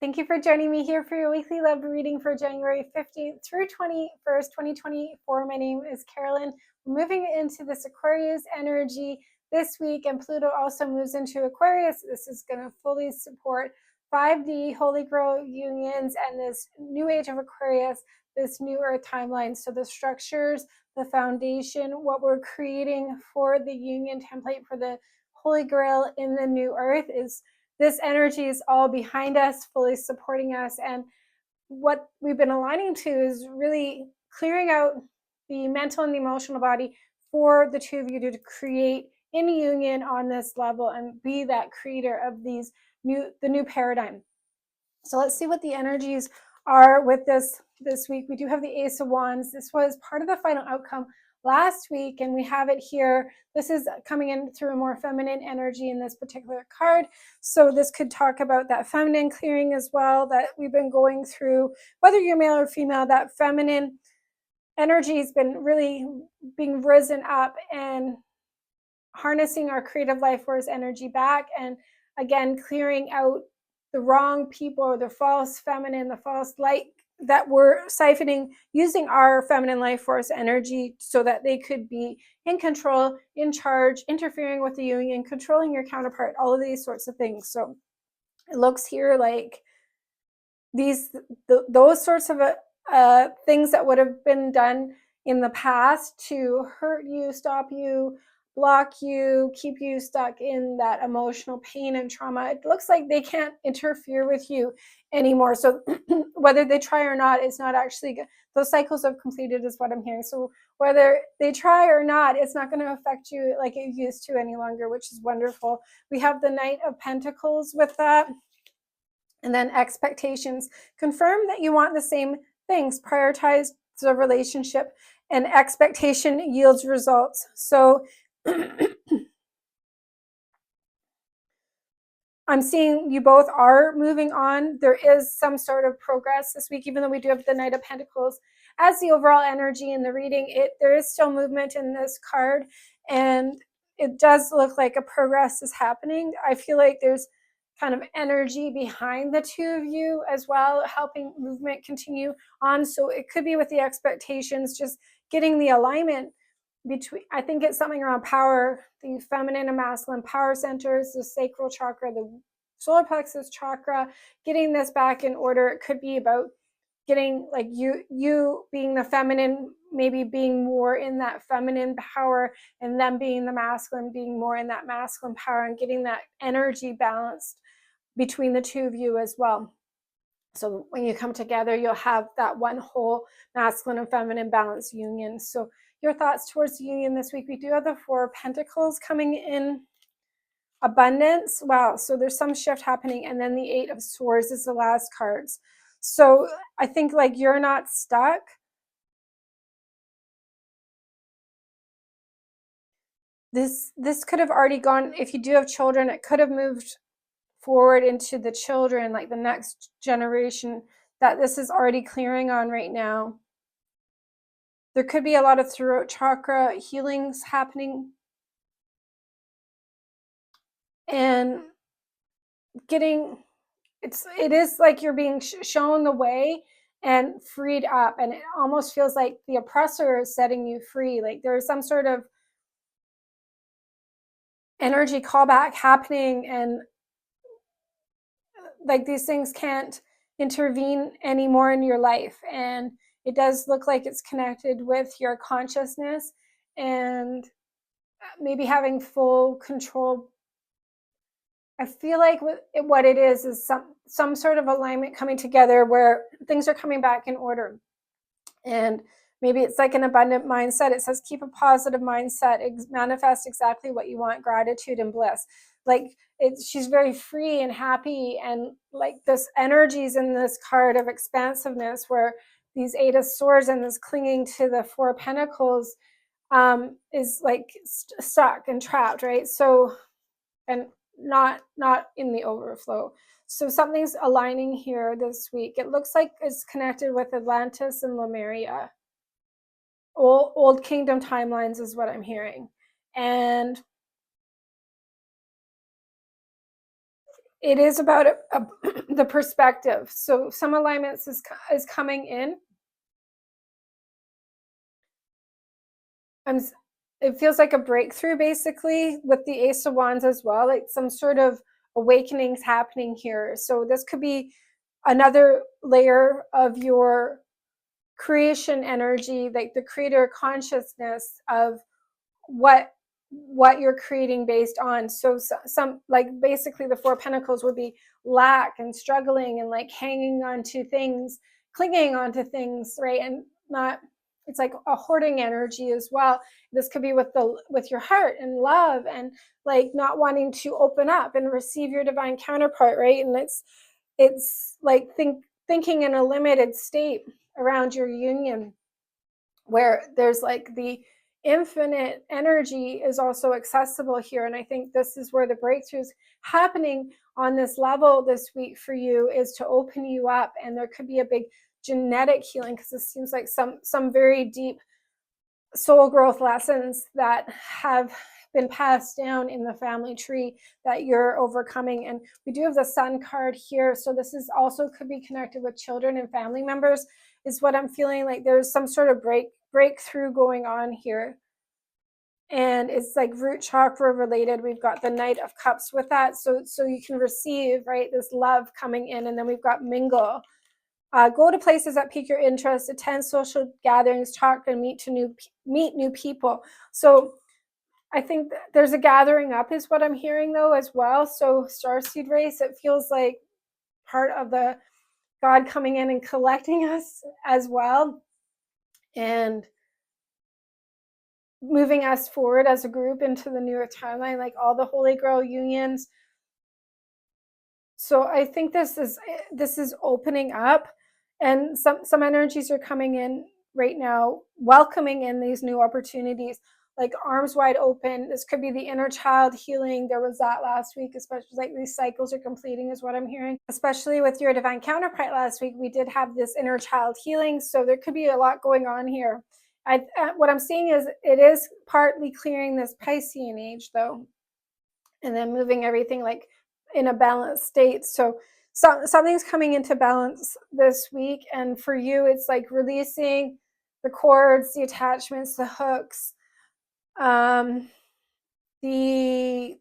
Thank you for joining me here for your weekly love reading for January 15th through 21st, 2024. My name is Carolyn. We're moving into this Aquarius energy this week, and Pluto also moves into Aquarius. This is going to fully support 5D Holy Grail unions and this new age of Aquarius, this new Earth timeline. So the structures, the foundation, what we're creating for the union template for the Holy Grail in the new Earth is this energy is all behind us, fully supporting us. And what we've been aligning to is really clearing out the mental and the emotional body for the two of you to create in union on this level and be that creator of the new paradigm. So let's see what the energies are with this week. We do have the Ace of Wands. This was part of the final outcome last week, and we have it here. This is coming in through a more feminine energy in this particular card. So this could talk about that feminine clearing as well that we've been going through, whether you're male or female. That feminine energy has been really being risen up and harnessing our creative life force energy back, and again clearing out the wrong people or the false feminine, the false light that we're siphoning using our feminine life force energy so that they could be in control, in charge, interfering with the union, controlling your counterpart, all of these sorts of things. So it looks here like those sorts of things that would have been done in the past to hurt you, stop you, block you, keep you stuck in that emotional pain and trauma. It looks like they can't interfere with you anymore. So whether they try or not, it's not actually good. Those cycles have completed is what I'm hearing. So whether they try or not, it's not going to affect you like it used to any longer, which is wonderful. We have the Knight of Pentacles with that. And then expectations. Confirm that you want the same things. Prioritize the relationship, and expectation yields results. So I'm seeing you both are moving on. There is some sort of progress this week, even though we do have the Knight of Pentacles as the overall energy in the reading. There is still movement in this card, and it does look like a progress is happening. I feel like there's kind of energy behind the two of you as well, helping movement continue on. So it could be with the expectations, just getting the alignment between, I think it's something around power, the feminine and masculine power centers, the sacral chakra, the solar plexus chakra, getting this back in order. It could be about getting like you being the feminine, maybe being more in that feminine power, and them being the masculine, being more in that masculine power, and getting that energy balanced between the two of you as well. So when you come together, you'll have that one whole masculine and feminine balanced union. So your thoughts towards the union this week. We do have the Four of Pentacles coming in. Abundance. Wow. So there's some shift happening. And then the Eight of Swords is the last cards. So I think like you're not stuck. This could have already gone, if you do have children, it could have moved forward into the children, like the next generation that this is already clearing on right now. There could be a lot of throat chakra healings happening, and it is like you're being shown the way and freed up, and it almost feels like the oppressor is setting you free. Like there's some sort of energy callback happening, and like these things can't intervene anymore in your life. And it does look like it's connected with your consciousness and maybe having full control. I feel like what it is some sort of alignment coming together where things are coming back in order. And maybe it's like an abundant mindset. It says keep a positive mindset, manifest exactly what you want, gratitude and bliss. Like she's very free and happy, and like this energies in this card of expansiveness, where these Eight of Swords and this clinging to the Four of Pentacles is like stuck and trapped, right? So, and not in the overflow. So something's aligning here this week. It looks like it's connected with Atlantis and Lemuria. Old kingdom timelines is what I'm hearing. And it is about the perspective. So some alignments is coming in. It feels like a breakthrough, basically, with the Ace of Wands as well, like some sort of awakenings happening here. So this could be another layer of your creation energy, like the creator consciousness of what you're creating based on. So some, like, basically the Four of Pentacles would be lack and struggling and like hanging on to things, clinging on to things, right? And not, it's like a hoarding energy as well. This could be with your heart and love, and like not wanting to open up and receive your divine counterpart, right? And it's like thinking in a limited state around your union, where there's like the infinite energy is also accessible here. And I think this is where the breakthroughs happening on this level this week for you, is to open you up. And there could be a big genetic healing, because this seems like some very deep soul growth lessons that have been passed down in the family tree that you're overcoming. And we do have the Sun card here, so this is also could be connected with children and family members, is what I'm feeling. Like there's some sort of breakthrough going on here, and it's like root chakra related. We've got the Knight of Cups with that, so you can receive, right, this love coming in. And then we've got mingle. Go to places that pique your interest, attend social gatherings, talk and meet new people. So I think there's a gathering up is what I'm hearing though as well. So Starseed race, it feels like part of the God coming in and collecting us as well, and moving us forward as a group into the newer timeline, like all the Holy Grail unions. So I think this is opening up, and some energies are coming in right now, welcoming in these new opportunities, like arms wide open. This could be the inner child healing. There was that last week, especially like these cycles are completing is what I'm hearing, especially with your divine counterpart last week. We did have this inner child healing, so there could be a lot going on here. What I'm seeing is it is partly clearing this Piscean age though, and then moving everything like in a balanced state. So something's coming into balance this week, and for you it's like releasing the cords, the attachments, the hooks, the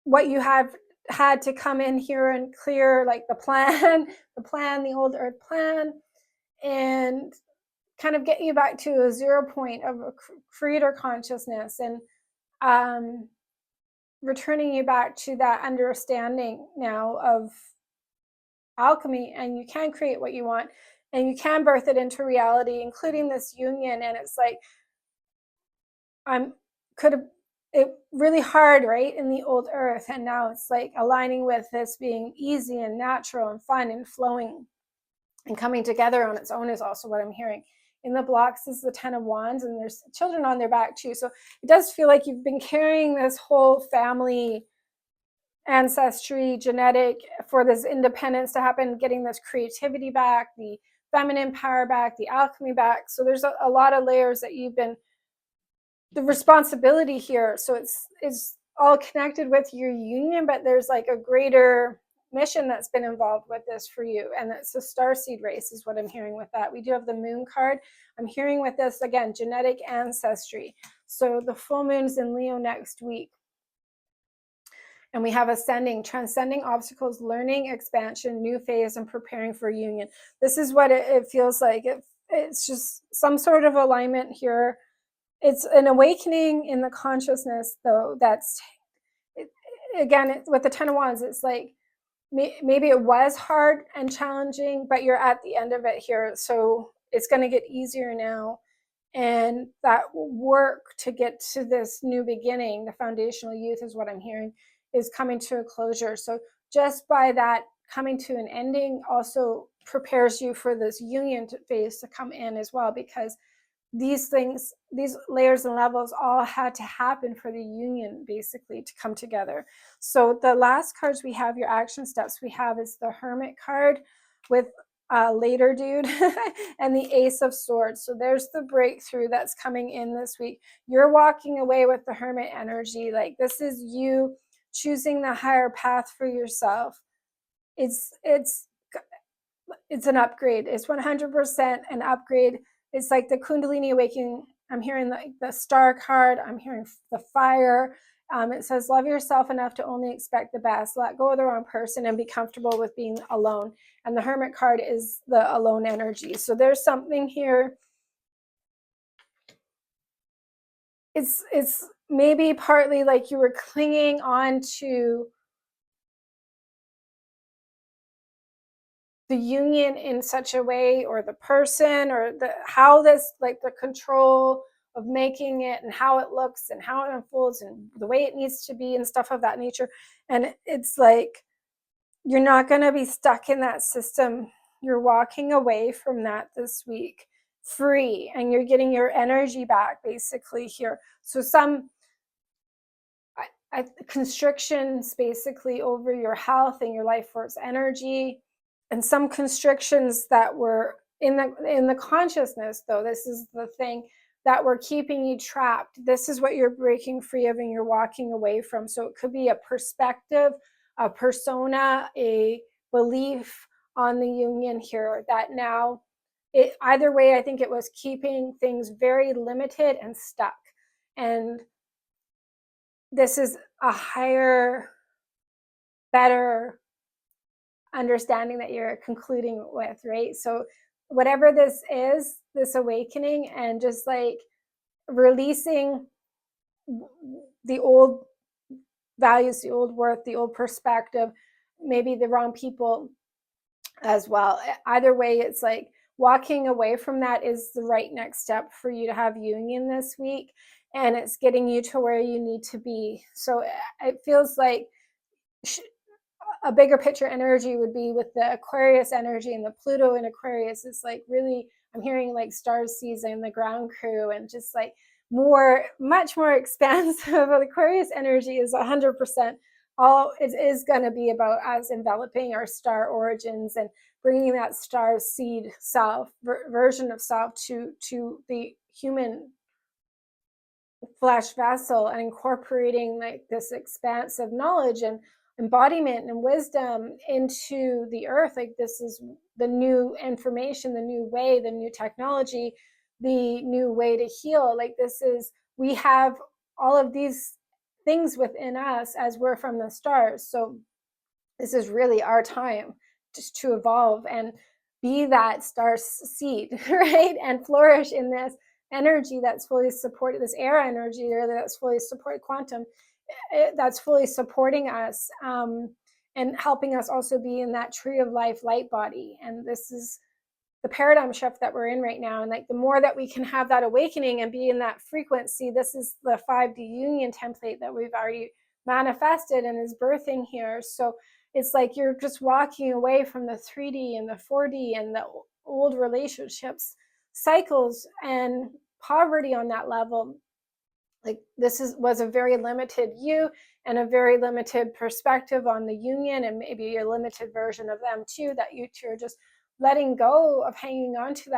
what you have had to come in here and clear, like the plan, the old earth plan, and kind of get you back to a 0 point of a creator consciousness, and returning you back to that understanding now of alchemy. And you can create what you want, and you can birth it into reality, including this union. And it's like, could have it really hard, right, in the old earth, and now it's like aligning with this being easy and natural and fun and flowing and coming together on its own is also what I'm hearing. In the blocks is the 10 of Wands, and there's children on their back too. So it does feel like you've been carrying this whole family ancestry genetic for this independence to happen, getting this creativity back, the feminine power back, the alchemy back. So there's a lot of layers that you've been, the responsibility here. So it's all connected with your union, but there's like a greater mission that's been involved with this for you. And it's a starseed race is what I'm hearing with that. We do have the moon card. I'm hearing with this, again, genetic ancestry. So the full moon's in Leo next week. And we have ascending, transcending obstacles, learning, expansion, new phase, and preparing for union. This is what it feels like. It's just some sort of alignment here. It's an awakening in the consciousness, though, that's, again, with the 10 of Wands, it's like maybe it was hard and challenging, but you're at the end of it here. So it's going to get easier now. And that work to get to this new beginning, the foundational youth is what I'm hearing, is coming to a closure. So just by that coming to an ending also prepares you for this union phase to come in as well, because these things, these layers and levels all had to happen for the union basically to come together. So the last cards we have, your action steps we have, is the Hermit card with later dude, and the Ace of Swords. So there's the breakthrough that's coming in this week. You're walking away with the Hermit energy. Like, this is you choosing the higher path for yourself. It's an upgrade. It's 100% an upgrade. It's like the Kundalini awakening. I'm hearing the Star card. I'm hearing the fire. It says, love yourself enough to only expect the best. Let go of the wrong person and be comfortable with being alone. And the Hermit card is the alone energy. So there's something here. It's maybe partly like you were clinging on to the union in such a way, or the person, or how this, like the control of making it and how it looks and how it unfolds and the way it needs to be and stuff of that nature. And it's like, you're not going to be stuck in that system. You're walking away from that this week free, and you're getting your energy back basically here. So some constrictions basically over your health and your life force energy, and some constrictions that were in the consciousness, though. This is the thing that were keeping you trapped. This is what you're breaking free of and you're walking away from. So it could be a perspective, a persona, a belief on the union here that now, either way, I think it was keeping things very limited and stuck. And this is a higher, better understanding that you're concluding with, right? So whatever this is, this awakening, and just like releasing the old values, the old worth, the old perspective, maybe the wrong people as well. Either way, it's like walking away from that is the right next step for you to have union this week, and it's getting you to where you need to be. So it feels like a bigger picture energy would be with the Aquarius energy, and the Pluto in Aquarius is like really, I'm hearing like Starseed and the ground crew, and just like much more expansive. Aquarius energy is 100% all it is going to be about us enveloping our star origins and bringing that star seed self version of self to the human flesh vessel, and incorporating like this expansive knowledge and embodiment and wisdom into the earth. Like, this is the new information, the new way, the new technology, the new way to heal. Like, this is, we have all of these things within us as we're from the stars. So this is really our time just to evolve and be that star seed, right? And flourish in this energy that's fully supported, this air energy really that's fully supported, quantum, that's fully supporting us, and helping us also be in that tree of life light body. And this is the paradigm shift that we're in right now. And like, the more that we can have that awakening and be in that frequency, this is the 5D union template that we've already manifested and is birthing here. So it's like you're just walking away from the 3D and the 4D and the old relationships, cycles, and poverty on that level. Like, this was a very limited you and a very limited perspective on the union, and maybe a limited version of them too, that you two are just letting go of hanging on to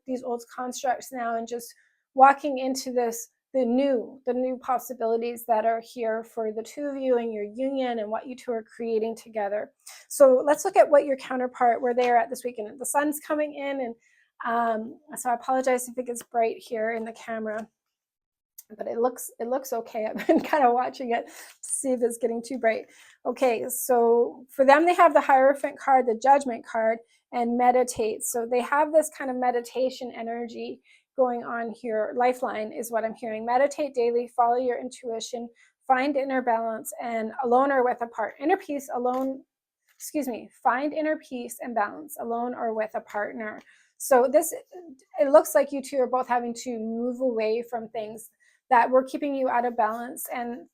these old constructs now, and just walking into the new possibilities that are here for the two of you and your union and what you two are creating together. So let's look at what your counterpart, where they are at this weekend. The sun's coming in, and so I apologize if it gets bright here in the camera, but it looks okay. I've been kind of watching it to see if it's getting too bright. Okay, so for them, they have the Hierophant card, the Judgment card, and meditate. So they have this kind of meditation energy going on here. Lifeline is what I'm hearing. Meditate daily, follow your intuition, find inner balance, and alone or with a partner. Inner peace, alone, find inner peace and balance, alone or with a partner. So it looks like you two are both having to move away from things that were keeping you out of balance. And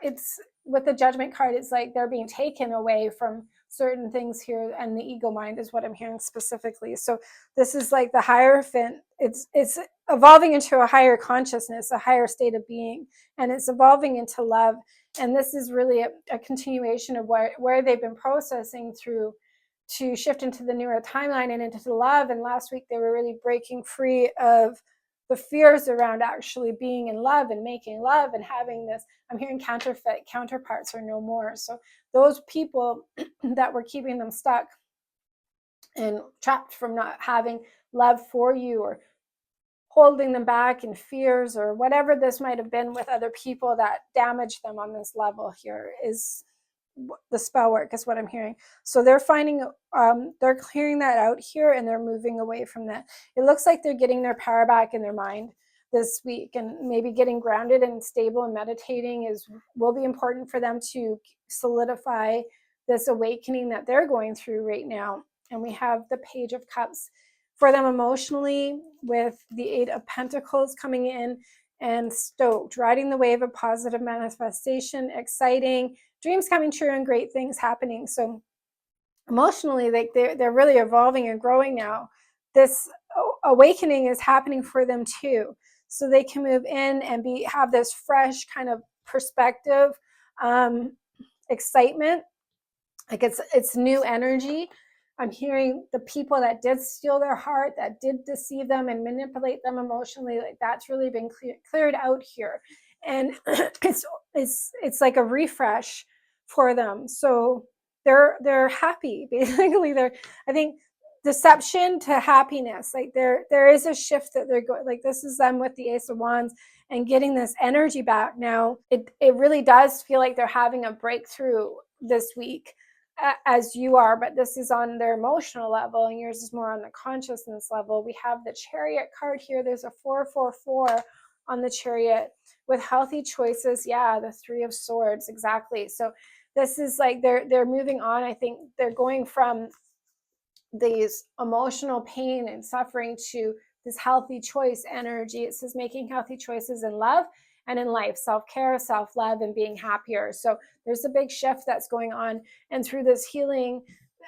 it's, with the Judgment card, it's like they're being taken away from certain things here, and the ego mind is what I'm hearing specifically. So this is like the Hierophant. It's evolving into a higher consciousness, a higher state of being, and it's evolving into love. And this is really a continuation of where they've been processing through to shift into the newer timeline and into the love. And last week they were really breaking free of the fears around actually being in love and making love and having this. I'm hearing counterfeit counterparts are no more. So those people that were keeping them stuck and trapped from not having love for you, or holding them back in fears, or whatever this might have been with other people that damaged them on this level here, is the spell work is what I'm hearing. So they're finding, they're clearing that out here, and they're moving away from that. It looks like they're getting their power back in their mind this week, and maybe getting grounded and stable and meditating will be important for them to solidify this awakening that they're going through right now. And we have the Page of Cups for them emotionally, with the Eight of Pentacles coming in, and stoked, riding the wave of positive manifestation, exciting, dreams coming true, and great things happening. So emotionally, like they're really evolving and growing now. This awakening is happening for them too, so they can move in and have this fresh kind of perspective, excitement, like it's new energy. I'm hearing the people that did steal their heart, that did deceive them and manipulate them emotionally, like that's really been cleared out here. And it's like a refresh for them. So they're happy, basically. I think, deception to happiness. Like there is a shift that they're going, like this is them with the Ace of Wands and getting this energy back now. It really does feel like they're having a breakthrough this week, as you are, but this is on their emotional level, and yours is more on the consciousness level. We have the Chariot card here. There's a 444 on the Chariot with healthy choices. Yeah, the Three of Swords, exactly. So this is like they're moving on. I think they're going from these emotional pain and suffering to this healthy choice energy. It says making healthy choices in love and in life, self-care, self-love, and being happier. So there's a big shift that's going on. And through this healing,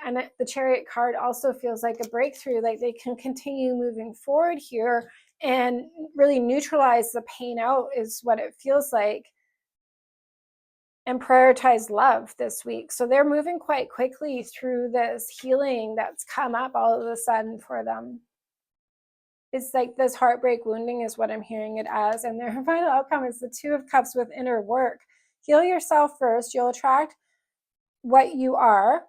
and the Chariot card also feels like a breakthrough, like they can continue moving forward here and really neutralize the pain out, is what it feels like, and prioritize love this week. So they're moving quite quickly through this healing that's come up all of a sudden for them. It's like this heartbreak wounding is what I'm hearing it as. And their final outcome is the Two of Cups with inner work. Heal yourself first. You'll attract what you are.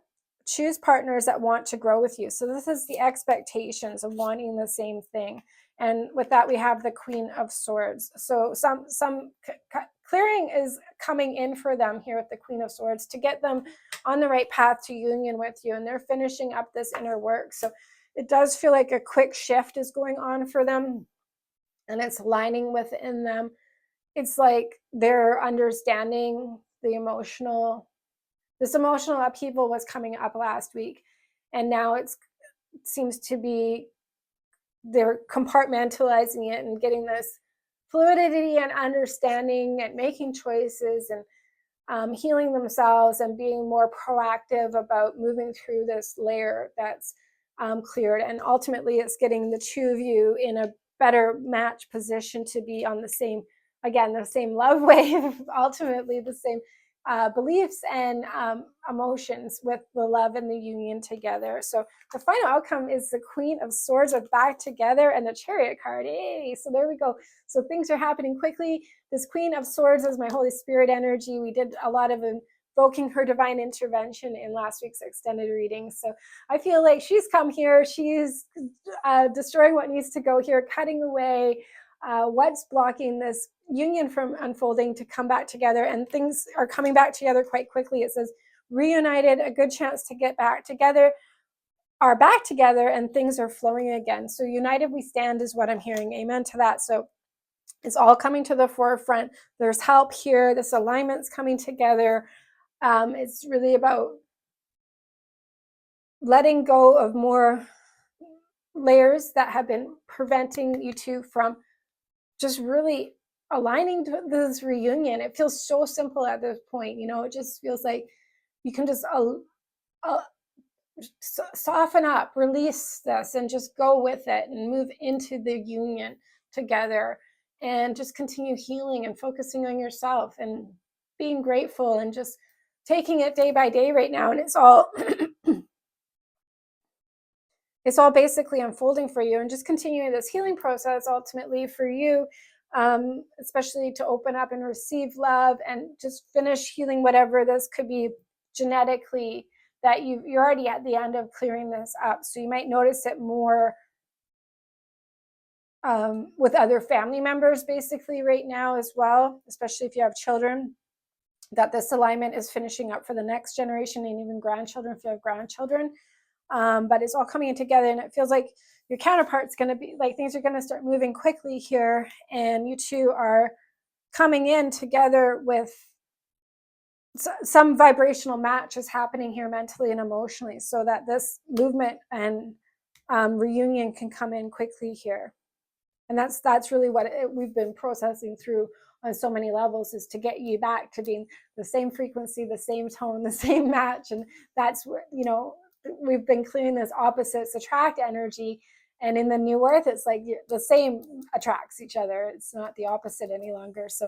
Choose partners that want to grow with you. So this is the expectations of wanting the same thing. And with that, we have the Queen of Swords. So some clearing is coming in for them here with the Queen of Swords to get them on the right path to union with you. And they're finishing up this inner work. So it does feel like a quick shift is going on for them, and it's aligning within them. It's like they're understanding this emotional upheaval was coming up last week, and now it seems to be they're compartmentalizing it and getting this fluidity and understanding and making choices and healing themselves and being more proactive about moving through this layer that's cleared. And ultimately, it's getting the two of you in a better match position to be on the same love wave, ultimately the same beliefs and emotions, with the love and the union together. So the final outcome is the Queen of Swords with back together and the Chariot card. Hey, so there we go. So things are happening quickly. This Queen of Swords is my Holy Spirit energy. We did a lot of invoking her divine intervention in last week's extended reading. So I feel like she's come here. She's destroying what needs to go here, cutting away what's blocking this union from unfolding to come back together. And things are coming back together quite quickly. It says reunited, a good chance to get back together, are back together, and things are flowing again. So united we stand is what I'm hearing. Amen to that. So it's all coming to the forefront. There's help here. This alignment's coming together. It's really about letting go of more layers that have been preventing you two from just really aligning to this reunion. It feels so simple at this point. It just feels like you can just soften up, release this, and just go with it and move into the union together, and just continue healing and focusing on yourself and being grateful and just taking it day by day right now. And it's all it's all basically unfolding for you, and just continuing this healing process ultimately for you, especially to open up and receive love and just finish healing whatever this could be genetically, that you're already at the end of clearing this up. So you might notice it more with other family members basically right now as well, especially if you have children, that this alignment is finishing up for the next generation, and even grandchildren if you have grandchildren. But it's all coming together, and it feels like your counterpart's going to be like, things are going to start moving quickly here, and you two are coming in together with some vibrational match is happening here mentally and emotionally, so that this movement and reunion can come in quickly here. And that's really what we've been processing through on so many levels, is to get you back to being the same frequency, the same tone, the same match. And that's where, we've been clearing this opposites attract energy. And in the new earth, it's like the same attracts each other. It's not the opposite any longer. So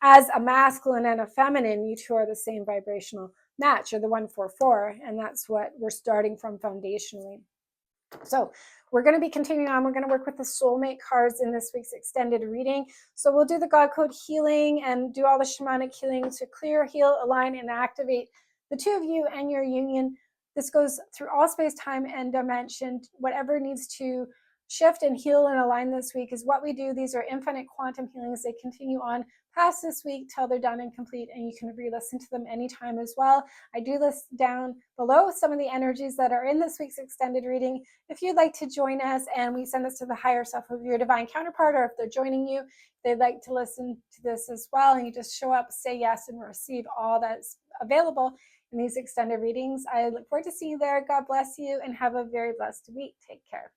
as a masculine and a feminine, you two are the same vibrational match, or the 144. And that's what we're starting from foundationally. So we're going to be continuing on. We're going to work with the soulmate cards in this week's extended reading. So we'll do the God code healing and do all the shamanic healing to clear, heal, align, and activate the two of you and your union. This goes through all space, time, and dimension. Whatever needs to shift and heal and align this week is what we do. These are infinite quantum healings. They continue on past this week till they're done and complete, and you can re-listen to them anytime as well. I do list down below some of the energies that are in this week's extended reading. If you'd like to join us, and we send this to the higher self of your divine counterpart, or if they're joining you, they'd like to listen to this as well, and you just show up, say yes, and receive all that's available in these extended readings. I look forward to seeing you there. God bless you, and have a very blessed week. Take care.